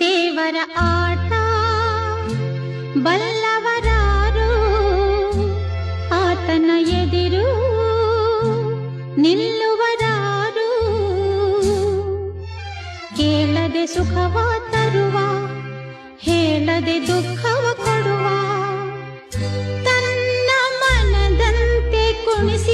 ದೇವರ ಆಟ ಬಲ್ಲವರಾರು, ಆತನ ಎದಿರು ನಿಲ್ಲುವರಾರು. ಕೇಳದೆ ಸುಖವ ತರುವ, ಹೇಳದೆ ದುಃಖವ ಕೊಡುವ, ತನ್ನ ಮನದಂತೆ ಕುಣಿಸಿ